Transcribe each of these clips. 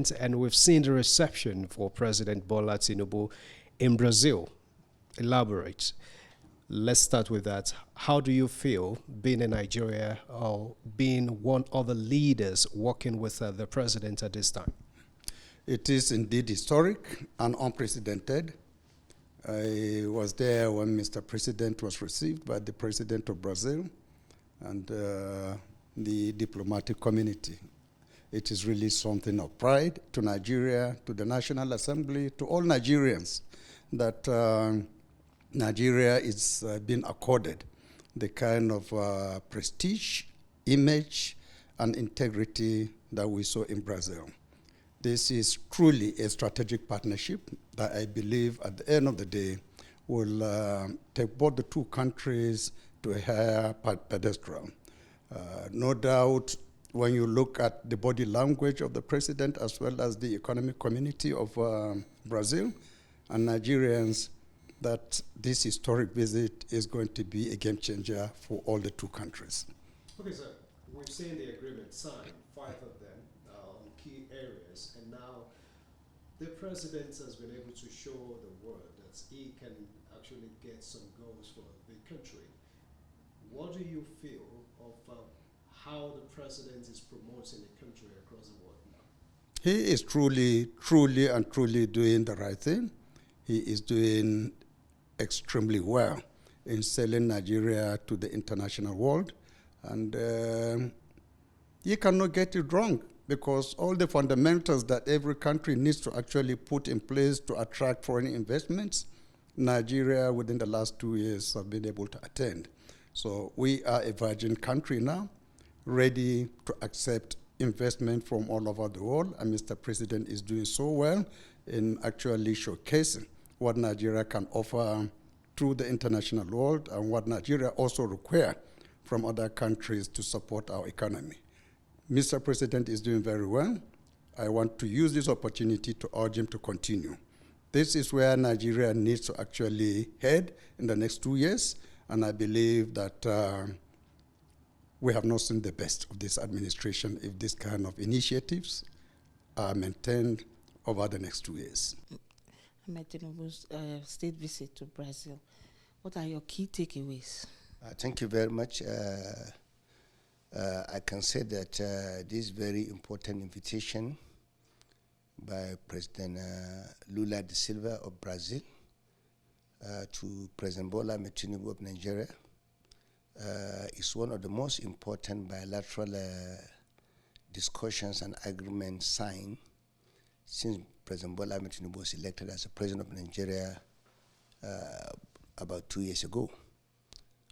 president, and we've seen the reception for President Bola Tinubu in Brazil. Elaborate. Let's start with that. How do you feel being in Nigeria or being one of the leaders working with the president at this time? It is indeed historic and unprecedented. I was there when Mr. President was received by the President of Brazil and the diplomatic community. It is really something of pride to Nigeria, to the National Assembly, to all Nigerians, that Nigeria is being accorded the kind of prestige, image, and integrity that we saw in Brazil. This is truly a strategic partnership that I believe at the end of the day will take both the two countries to a higher pedestal. No doubt, when you look at the body language of the president as well as the economic community of Brazil and Nigerians, that this historic visit is going to be a game changer for all the two countries. Okay, sir. We've seen the agreement signed, 5 of them, on key areas, and now the president has been able to show the world that he can actually get some goals for the country. What do you feel of how the president is promoting the country across the world now? He is truly doing the right thing. He is doing extremely well in selling Nigeria to the international world. And you cannot get it wrong, because all the fundamentals that every country needs to actually put in place to attract foreign investments, Nigeria within the last 2 years have been able to attend. So we are a virgin country now, ready to accept investment from all over the world, and Mr. President is doing so well in actually showcasing what Nigeria can offer to the international world and what Nigeria also requires from other countries to support our economy. Mr. President is doing very well. I want to use this opportunity to urge him to continue. This is where Nigeria needs to actually head in the next 2 years, and I believe that we have not seen the best of this administration if this kind of initiatives are maintained over the next 2 years. Tinubu's state visit to Brazil. What are your key takeaways? Thank you very much. I can say that this very important invitation by President Lula da Silva of Brazil to President Bola Tinubu of Nigeria is one of the most important bilateral discussions and agreements signed since President Bola Tinubu was elected as the President of Nigeria about 2 years ago.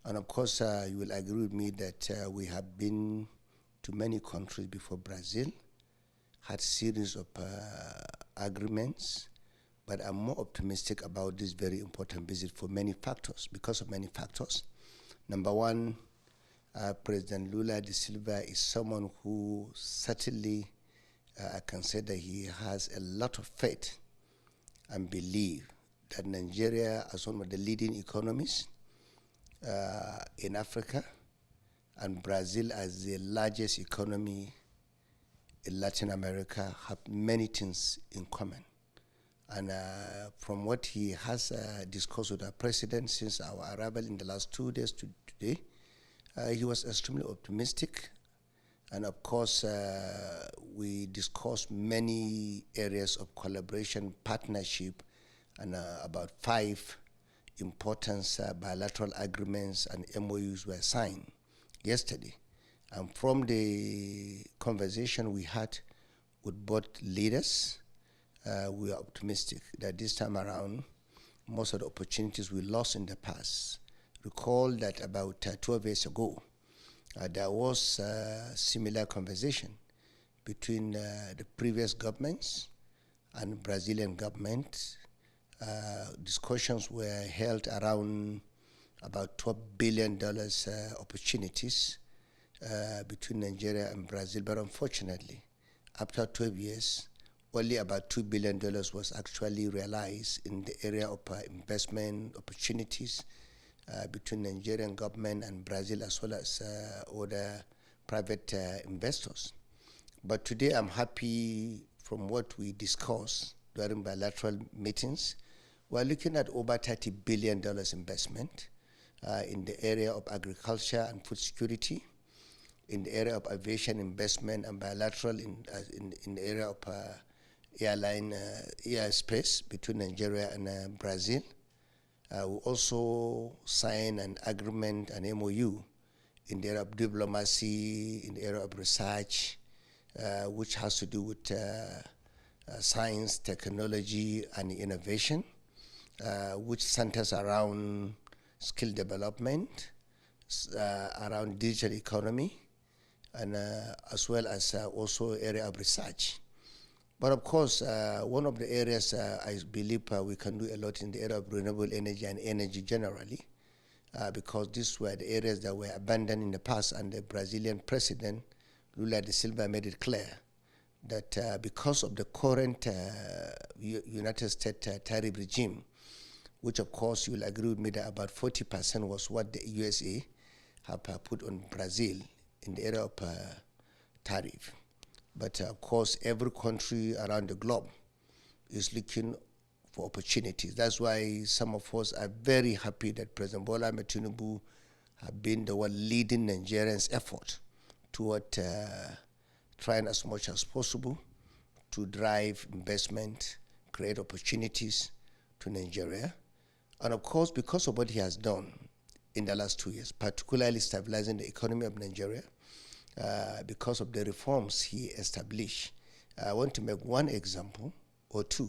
And of course, you will agree with me that we have been to many countries before Brazil, had series of agreements, but I'm more optimistic about this very important visit for many factors, because of many factors. Number one, President Lula da Silva is someone who certainly, I can say that he has a lot of faith and belief that Nigeria, as one of the leading economies in Africa, and Brazil as the largest economy in Latin America, have many things in common. And from what he has discussed with our president since our arrival in the last 2 days to today, he was extremely optimistic. And of course, we discussed many areas of collaboration, partnership, and about 5 important bilateral agreements and MOUs were signed yesterday. And from the conversation we had with both leaders, we are optimistic that this time around, most of the opportunities we lost in the past. Recall that about 12 years ago, there was a similar conversation between the previous governments and Brazilian government. Discussions were held around about $12 billion opportunities between Nigeria and Brazil, but unfortunately, after 12 years, only about $2 billion was actually realized in the area of investment opportunities between Nigerian government and Brazil, as well as other private investors. But today I'm happy from what we discussed during bilateral meetings, we're looking at over $30 billion investment in the area of agriculture and food security, in the area of aviation investment and bilateral in the area of airline airspace between Nigeria and Brazil. We also signed an agreement, an MOU, in the area of diplomacy, in the area of research, which has to do with science, technology, and innovation, which centers around skill development, around digital economy, and as well as also area of research. But of course, one of the areas I believe we can do a lot in the area of renewable energy and energy generally, because these were the areas that were abandoned in the past, and the Brazilian president, Lula da Silva, made it clear that because of the current United States tariff regime, which of course you'll agree with me that about 40% was what the USA have put on Brazil in the area of tariff. But of course, every country around the globe is looking for opportunities. That's why some of us are very happy that President Bola Ahmed Tinubu have been the one leading Nigerians' effort toward trying as much as possible to drive investment, create opportunities to Nigeria. And of course, because of what he has done in the last 2 years, particularly stabilizing the economy of Nigeria, because of the reforms he established. I want to make one example or two.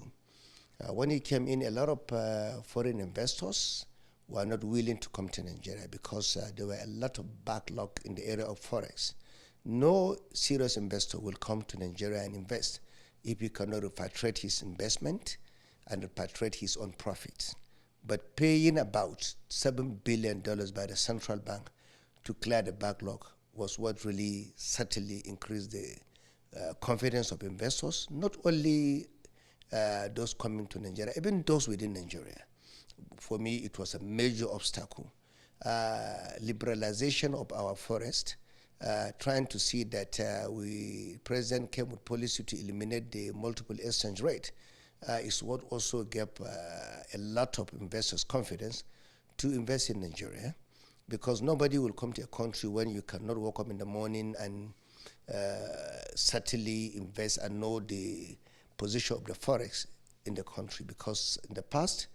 When he came in, a lot of foreign investors were not willing to come to Nigeria because there were a lot of backlog in the area of forex. No serious investor will come to Nigeria and invest if he cannot repatriate his investment and repatriate his own profits. But paying about $7 billion by the central bank to clear the backlog was what really certainly increased the confidence of investors, not only those coming to Nigeria, even those within Nigeria. For me, it was a major obstacle. Liberalization of our forest, trying to see that President came with policy to eliminate the multiple exchange rate, is what also gave a lot of investors confidence to invest in Nigeria. Because nobody will come to a country when you cannot wake up in the morning and certainly invest and know the position of the forex in the country. Because in the past,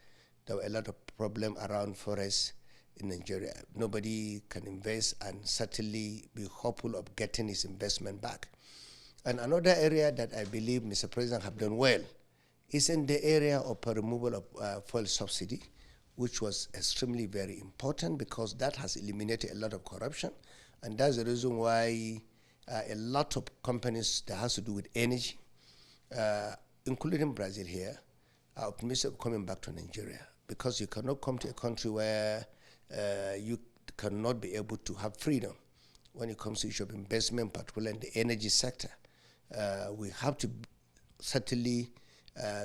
there were a lot of problems around forex in Nigeria. Nobody can invest and certainly be hopeful of getting his investment back. And another area that I believe Mr. President have done well is in the area of removal of fuel subsidy, which was extremely very important because that has eliminated a lot of corruption. And that's the reason why a lot of companies that has to do with energy, including Brazil here, are optimistic of coming back to Nigeria, because you cannot come to a country where you cannot be able to have freedom when it comes to issue of investment, particularly in the energy sector. We have to certainly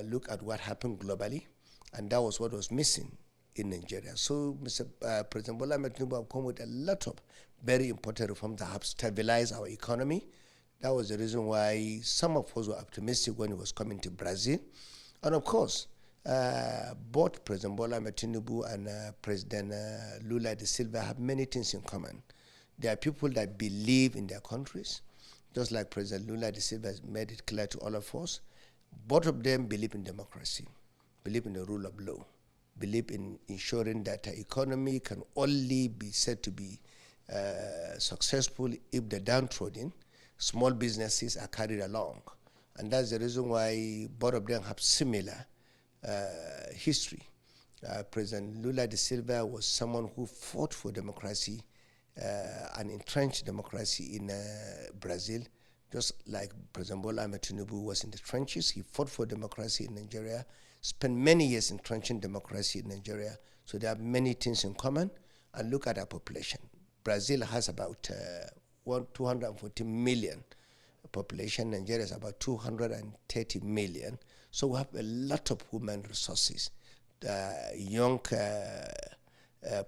look at what happened globally, and that was what was missing in Nigeria. So Mr. President Bola Ahmed Tinubu have come with a lot of very important reforms that have stabilized our economy. That was the reason why some of us were optimistic when he was coming to Brazil. And of course, both President Bola Ahmed Tinubu and President Lula da Silva have many things in common. They are people that believe in their countries, just like President Lula da Silva has made it clear to all of us. Both of them believe in democracy, believe in the rule of law, believe in ensuring that the economy can only be said to be successful if the downtrodden, small businesses are carried along. And that's the reason why both of them have similar history. President Lula da Silva was someone who fought for democracy and entrenched democracy in Brazil, just like President Bola Ahmed Tinubu was in the trenches. He fought for democracy in Nigeria, spent many years entrenching democracy in Nigeria. So they have many things in common. And look at our population. Brazil has about 240 million population. Nigeria is about 230 million. So we have a lot of human resources, young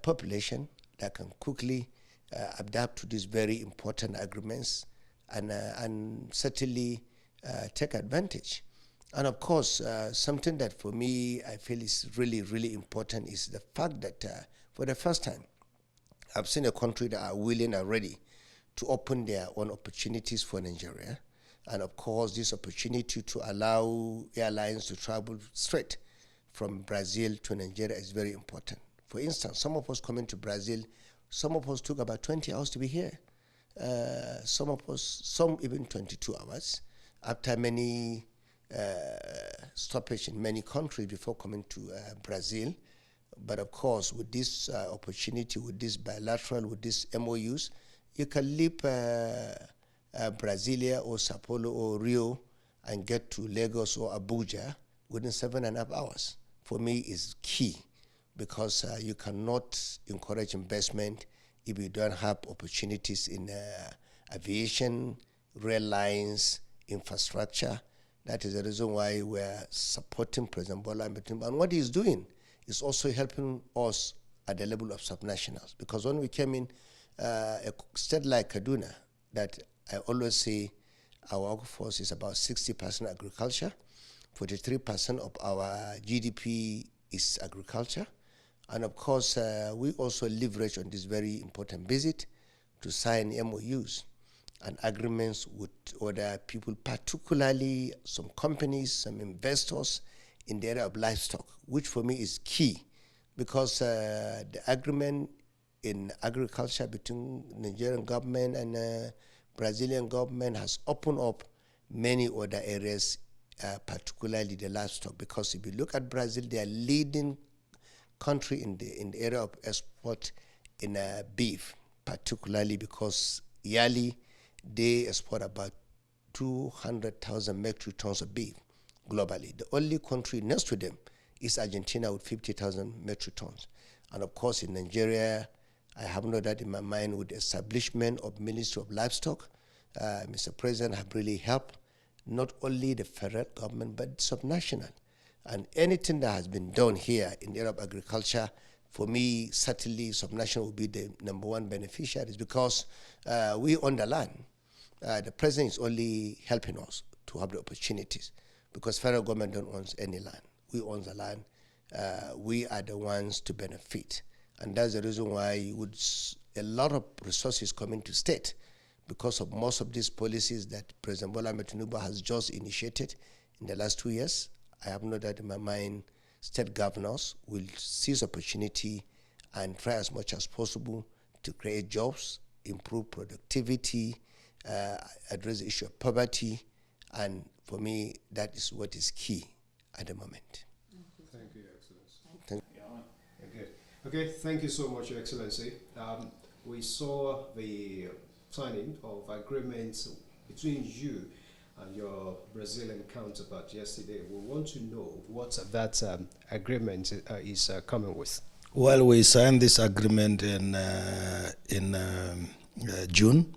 population that can quickly adapt to these very important agreements and certainly take advantage. And of course, something that for me I feel is really, really important is the fact that for the first time, I've seen a country that are willing and ready to open their own opportunities for Nigeria. And of course, this opportunity to allow airlines to travel straight from Brazil to Nigeria is very important. For instance, some of us coming to Brazil, some of us took about 20 hours to be here. Some even 22 hours after many stoppage in many countries before coming to Brazil. But of course, with this opportunity, with this bilateral, with these MOUs, you can leave Brasilia or Sao Paulo or Rio and get to Lagos or Abuja within 7.5 hours. For me, is key, because you cannot encourage investment if you don't have opportunities in aviation, rail lines, infrastructure. That is the reason why we're supporting President Bola Ahmed Tinubu. And what he's doing is also helping us at the level of subnationals. Because when we came in, a state like Kaduna, that I always say our workforce is about 60% agriculture, 43% of our GDP is agriculture. And of course, we also leverage on this very important visit to sign MOUs and agreements with other people, particularly some companies, some investors in the area of livestock, which for me is key, because the agreement in agriculture between Nigerian government and Brazilian government has opened up many other areas, particularly the livestock. Because if you look at Brazil, they are leading country in the area of export in beef, particularly because yearly they export about 200,000 metric tons of beef globally. The only country next to them is Argentina with 50,000 metric tons. And of course, in Nigeria, I have no doubt in my mind with the establishment of Ministry of Livestock, Mr. President have really helped not only the federal government, but subnational. And anything that has been done here in the area of agriculture, for me, certainly subnational will be the number one beneficiaries, because we own the land. The president is only helping us to have the opportunities, because federal government don't own any land. We own the land. We are the ones to benefit. And that's the reason why a lot of resources coming to state, because of most of these policies that President Bola Ahmed Tinubu has just initiated in the last 2 years. I have no doubt in my mind state governors will seize opportunity and try as much as possible to create jobs, improve productivity, address the issue of poverty, and for me, that is what is key at the moment. Thank you, Your Excellency. Okay, thank you so much, Your Excellency. We saw the signing of agreements between you and your Brazilian counterpart yesterday. We want to know what that agreement is coming with. Well, we signed this agreement in June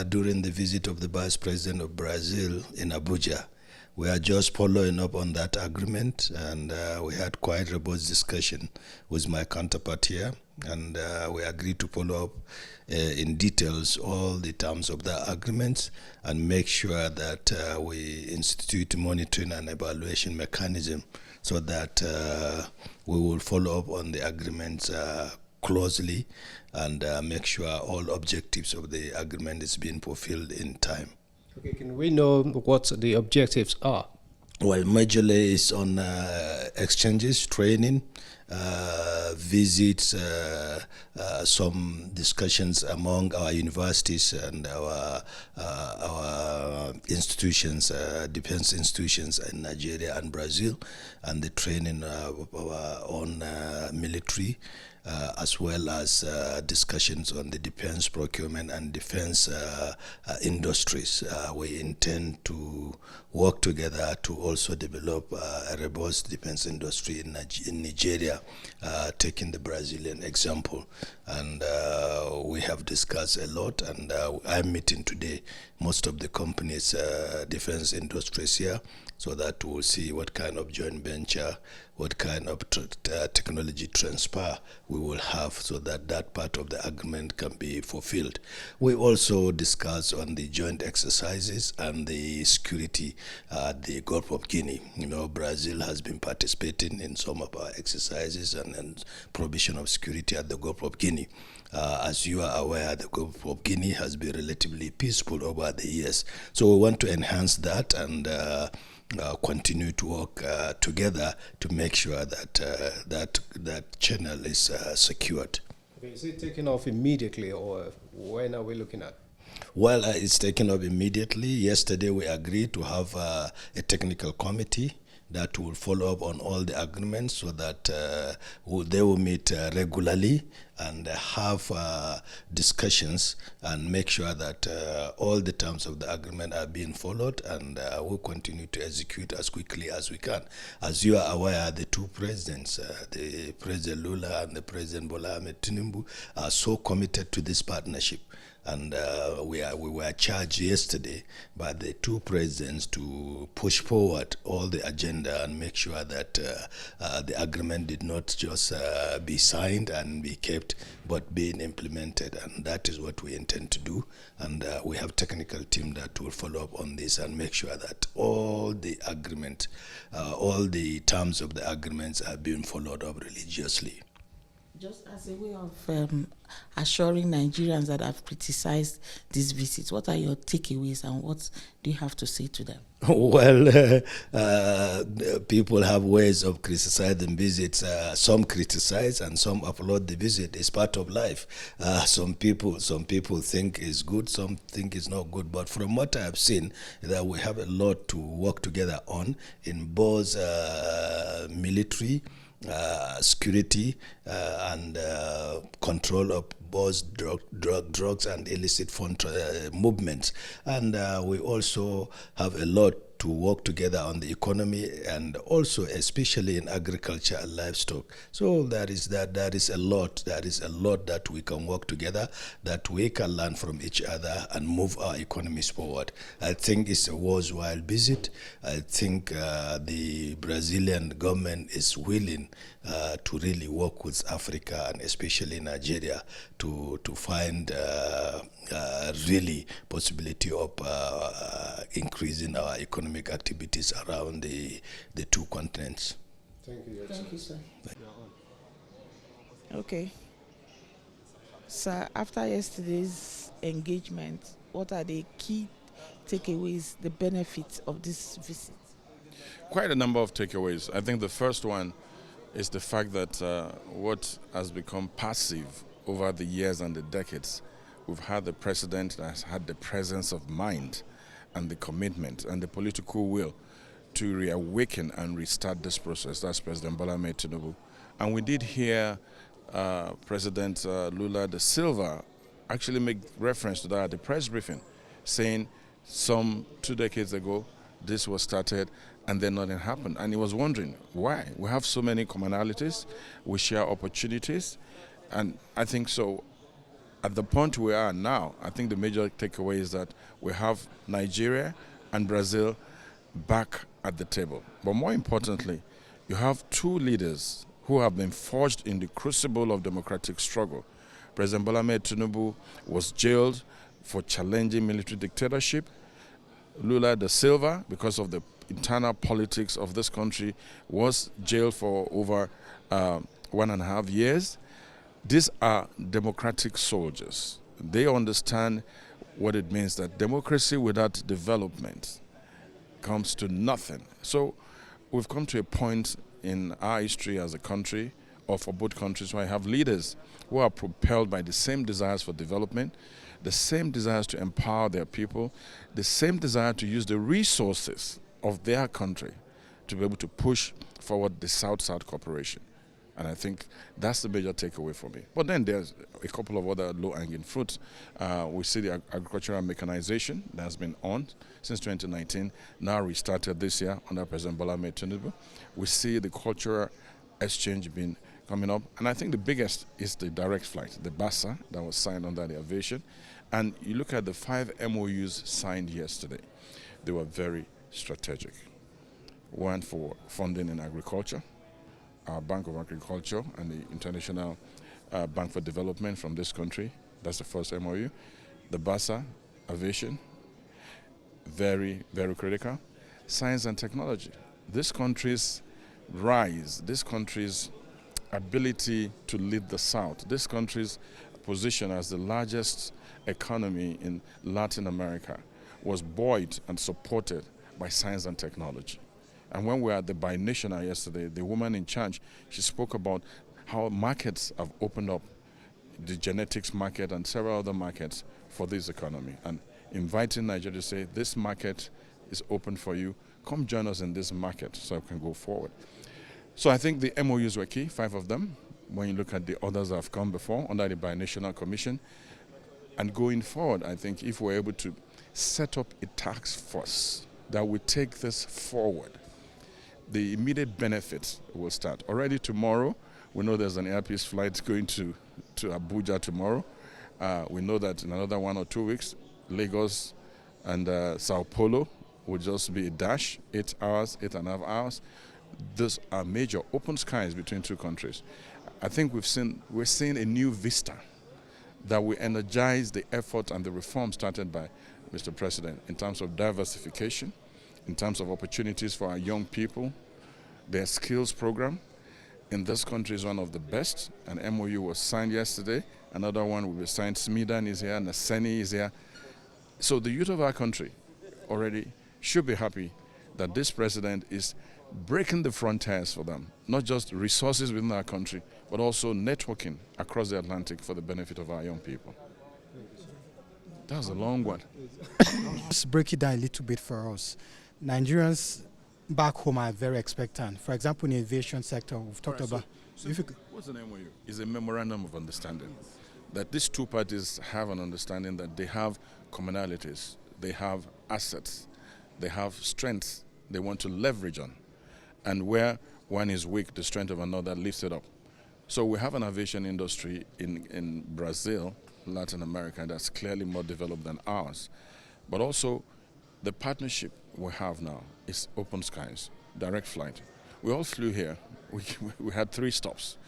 during the visit of the Vice President of Brazil in Abuja. We are just following up on that agreement, and we had quite a robust discussion with my counterpart here, and we agreed to follow up in details all the terms of the agreements and make sure that we institute monitoring and evaluation mechanism so that we will follow up on the agreements closely and make sure all objectives of the agreement is being fulfilled in time. Okay, can we know what the objectives are? Well, majorly it's on exchanges, training, visits, some discussions among our universities and our institutions, defense institutions in Nigeria and Brazil, and the training of our own military, as well as discussions on the defense procurement and defense industries. We intend to work together to also develop a robust defense industry in Nigeria, taking the Brazilian example. And we have discussed a lot, and I'm meeting today most of the companies, defense industries here, so that we'll see what kind of joint venture what kind of technology transfer we will have so that that part of the agreement can be fulfilled. We also discussed on the joint exercises and the security at the Gulf of Guinea. You know, Brazil has been participating in some of our exercises and provision of security at the Gulf of Guinea. As you are aware, the Gulf of Guinea has been relatively peaceful over the years. So we want to enhance that and continue to work together to make sure that that channel is secured. Okay, is it taking off immediately, or when are we looking at? Well, it's taken up immediately. Yesterday we agreed to have a technical committee that will follow up on all the agreements so that they will meet regularly and have discussions and make sure that all the terms of the agreement are being followed, and we'll continue to execute as quickly as we can. As you are aware, the two presidents, the President Lula and the President Bola Ahmed Tinubu, are so committed to this partnership. And we were charged yesterday by the two presidents to push forward all the agenda and make sure that the agreement did not just be signed and be kept, but being implemented. And that is what we intend to do. And we have a technical team that will follow up on this and make sure that all the agreement, all the terms of the agreements are being followed up religiously. Just as a way of assuring Nigerians that have criticized this visit, what are your takeaways and what do you have to say to them? Well, people have ways of criticizing visits. Some criticize and some applaud the visit. It's part of life. Some people think it's good, some think it's not good. But from what I have seen, that we have a lot to work together on in both military, security, and control of both drugs and illicit fund movements. And we also have a lot to work together on the economy and also especially in agriculture and livestock. So there is a lot that we can work together, that we can learn from each other and move our economies forward. I think it's a worthwhile visit. I think the Brazilian government is willing to really work with Africa and especially Nigeria to find really possibility of increasing our economic activities around the two continents. Thank you. Thank you, sir. Okay. Sir, after yesterday's engagement, what are the key takeaways, the benefits of this visit? Quite a number of takeaways. I think the first one is the fact that what has become passive over the years and the decades, we've had the president that has had the presence of mind and the commitment and the political will to reawaken and restart this process. That's President Bola Ahmed Tinubu. And we did hear President Lula da Silva actually make reference to that at the press briefing, saying some 2 decades ago this was started and then nothing happened. And he was wondering why. We have so many commonalities, we share opportunities, and I think so. At the point we are now, I think the major takeaway is that we have Nigeria and Brazil back at the table. But more importantly, you have two leaders who have been forged in the crucible of democratic struggle. President Bola Ahmed Tinubu was jailed for challenging military dictatorship. Lula da Silva, because of the internal politics of this country, was jailed for over 1.5 years. These are democratic soldiers. They understand what it means that democracy without development comes to nothing. So we've come to a point in our history as a country, or for both countries, where I have leaders who are propelled by the same desires for development, the same desires to empower their people, the same desire to use the resources of their country to be able to push forward the South-South cooperation. And I think that's the major takeaway for me. But then there's a couple of other low-hanging fruits. We see the agricultural mechanization that has been on since 2019, now restarted this year under President Bola Ahmed Tinubu. We see the cultural exchange been coming up. And I think the biggest is the direct flight, the BASA that was signed under the aviation. And you look at the 5 MOUs signed yesterday. They were very strategic. One for funding in agriculture, our Bank of Agriculture and the International Bank for Development from this country. That's the first MOU. The BASA, aviation, very, very critical. Science and technology. This country's rise, this country's ability to lead the South, this country's position as the largest economy in Latin America was buoyed and supported by science and technology. And when we were at the Binational yesterday, the woman in charge, she spoke about how markets have opened up, the genetics market and several other markets for this economy, and inviting Nigeria to say, this market is open for you, come join us in this market so we can go forward. So I think the MOUs were key, 5 of them, when you look at the others that have come before under the Binational Commission. And going forward, I think if we're able to set up a task force that will take this forward, the immediate benefits will start. Already tomorrow, we know there's an airpeace flight going to Abuja tomorrow. We know that in another 1 or 2 weeks, Lagos and Sao Paulo will just be a dash, 8 hours, 8.5 hours. These are major open skies between two countries. I think we're seeing a new vista that will energize the effort and the reform started by Mr. President in terms of diversification, in terms of opportunities for our young people. Their skills program in this country is one of the best. An MOU was signed yesterday. Another one will be signed. Smidan is here, Sani is here. So the youth of our country already should be happy that this president is breaking the frontiers for them, not just resources within our country, but also networking across the Atlantic for the benefit of our young people. That was a long one. Just break it down a little bit for us. Nigerians back home are very expectant. For example, in the aviation sector, we've talked about... What's the MOU? It's a memorandum of understanding that these two parties have an understanding that they have commonalities, they have assets, they have strengths they want to leverage on. And where one is weak, the strength of another lifts it up. So we have an aviation industry in Brazil, Latin America, that's clearly more developed than ours. But also, the partnership we have now is open skies, direct flight. We all flew here. We had 3 stops,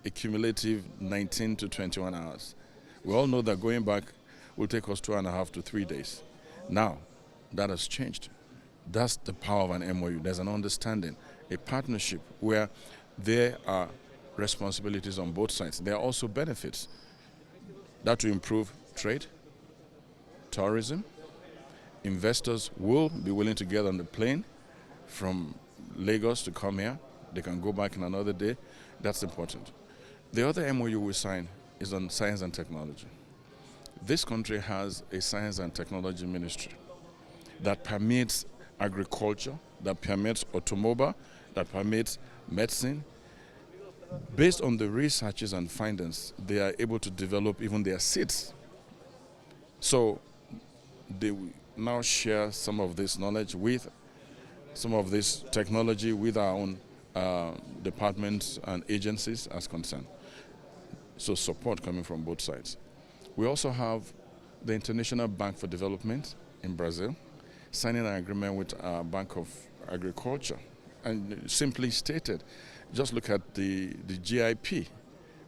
a cumulative 19 to 21 hours. We all know that going back will take us 2.5 to 3 days. Now, that has changed. That's the power of an MOU. There's an understanding, a partnership where there are responsibilities on both sides. There are also benefits. That will improve trade, tourism. Investors will be willing to get on the plane from Lagos to come here. They can go back in another day. That's important. The other MOU we signed is on science and technology. This country has a science and technology ministry that permits agriculture, that permits automobile, that permits medicine. Based on the researches and findings, they are able to develop even their seeds. So they now share some of this knowledge with some of this technology with our own departments and agencies as concerned. So support coming from both sides. We also have the International Bank for Development in Brazil, signing an agreement with our Bank of Agriculture. And simply stated, just look at the GIP,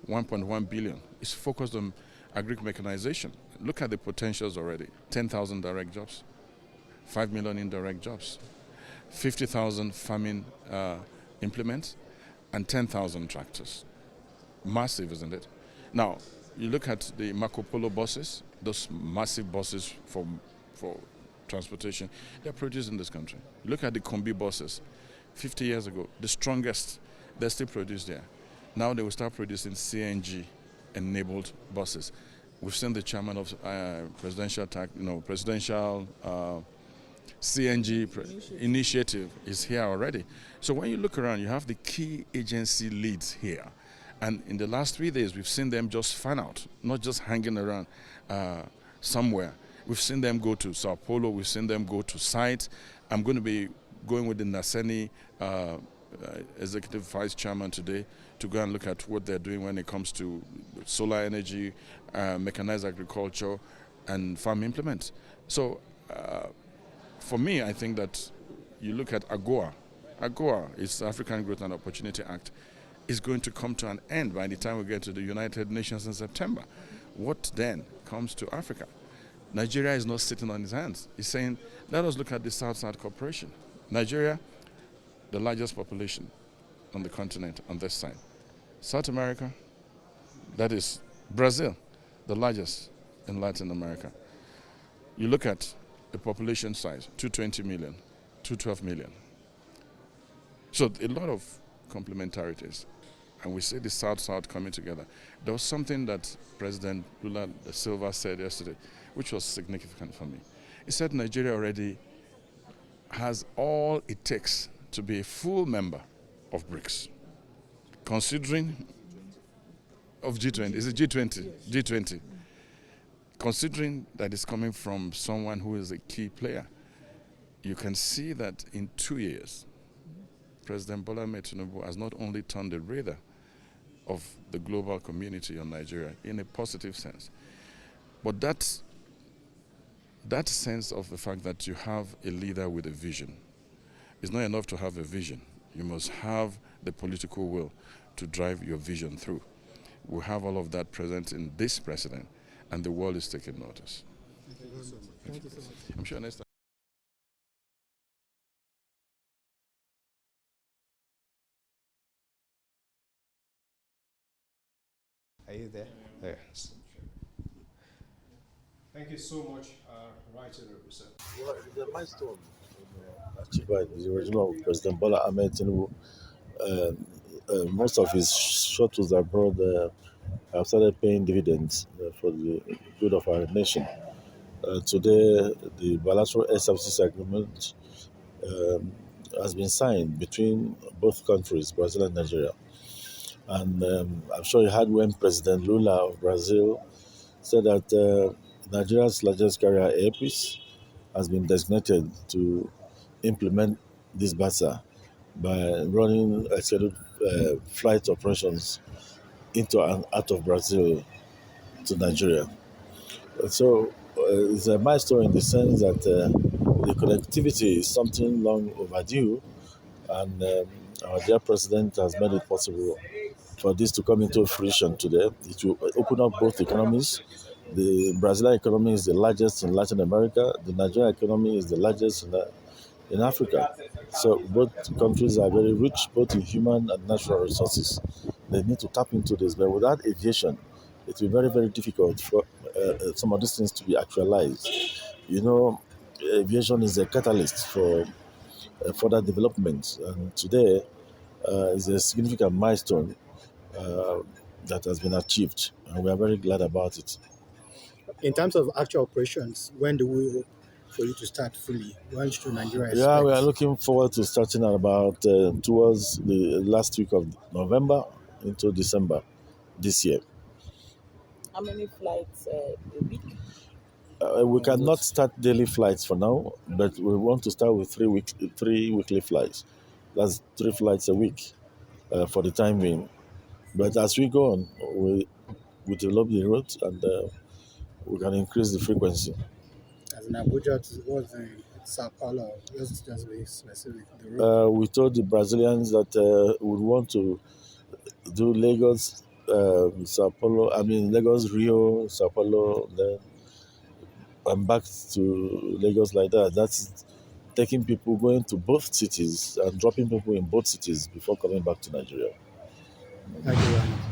1.1 billion. It's focused on agri-mechanization. Look at the potentials already. 10,000 direct jobs, 5 million indirect jobs, 50,000 farming implements, and 10,000 tractors. Massive, isn't it? Now, you look at the Marco Polo buses, those massive buses for transportation, they're produced in this country. Look at the Combi buses. 50 years ago, the strongest, they're still produced there. Now they will start producing CNG-enabled buses. We've seen the chairman of presidential CNG initiative is here already. So when you look around, you have the key agency leads here. And in the last 3 days, we've seen them just fan out, not just hanging around somewhere. We've seen them go to Sao Paulo. We've seen them go to sites. I'm going to be going with the Naseni executive vice chairman today to go and look at what they're doing when it comes to solar energy, mechanized agriculture, and farm implements. So for me, I think that you look at AGOA. AGOA is African Growth and Opportunity Act. is going to come to an end by the time we get to the United Nations in September. What then comes to Africa? Nigeria is not sitting on his hands. He's saying, let us look at the South-South cooperation. Nigeria, the largest population on the continent on this side. South America, that is Brazil, the largest in Latin America. You look at the population size, 220 million, 212 million. So a lot of complementarities. And we see the South-South coming together. There was something that President Lula da Silva said yesterday, which was significant for me. He said Nigeria already has all it takes to be a full member of BRICS. Considering, of G20, is it G20? G20. Considering that it's coming from someone who is a key player, you can see that in 2 years, President Bola Ahmed Tinubu has not only turned the radar of the global community on Nigeria in a positive sense, but that sense of the fact that you have a leader with a vision is not enough to have a vision. You must have the political will to drive your vision through. We have all of that present in this president, and the world is taking notice. Thank you so much. Thank you so much. I'm sure next time. Are you there? Yes. Thank you so much, Right Honourable Sir. Well, the milestone achieved by the regime of President Bola Ahmed Tinubu. Most of his shuttles abroad have started paying dividends for the good of our nation. Today, the bilateral air services agreement has been signed between both countries, Brazil and Nigeria. And I'm sure you heard when President Lula of Brazil said that Nigeria's largest carrier, Airpeace, has been designated to implement this BASA by running scheduled flight operations into and out of Brazil to Nigeria. So it's a milestone in the sense that the connectivity is something long overdue, and our dear president has made it possible for this to come into fruition today. It will open up both economies. The Brazilian economy is the largest in Latin America. The Nigerian economy is the largest in Africa. So both countries are very rich, both in human and natural resources. They need to tap into this. But without aviation, it will be very, very difficult for some of these things to be actualized. You know, aviation is a catalyst for further development. And today is a significant milestone that has been achieved. And we are very glad about it. In terms of actual operations, when do we hope for you to start fully? When should Nigeria expect? Yeah, we are looking forward to starting at about towards the last week of November into December this year. How many flights a week? We cannot start daily flights for now, but we want to start with 3 weekly flights. That's 3 flights a week for the time being. But as we go on, we develop the route and we can increase the frequency. As in Abuja, what's the Sao Paulo? Just be specific. The route. We told the Brazilians that we want to do Lagos, Lagos, Rio, Sao Paulo, then and back to Lagos like that. That's taking people going to both cities and dropping people in both cities before coming back to Nigeria. Thank you very much.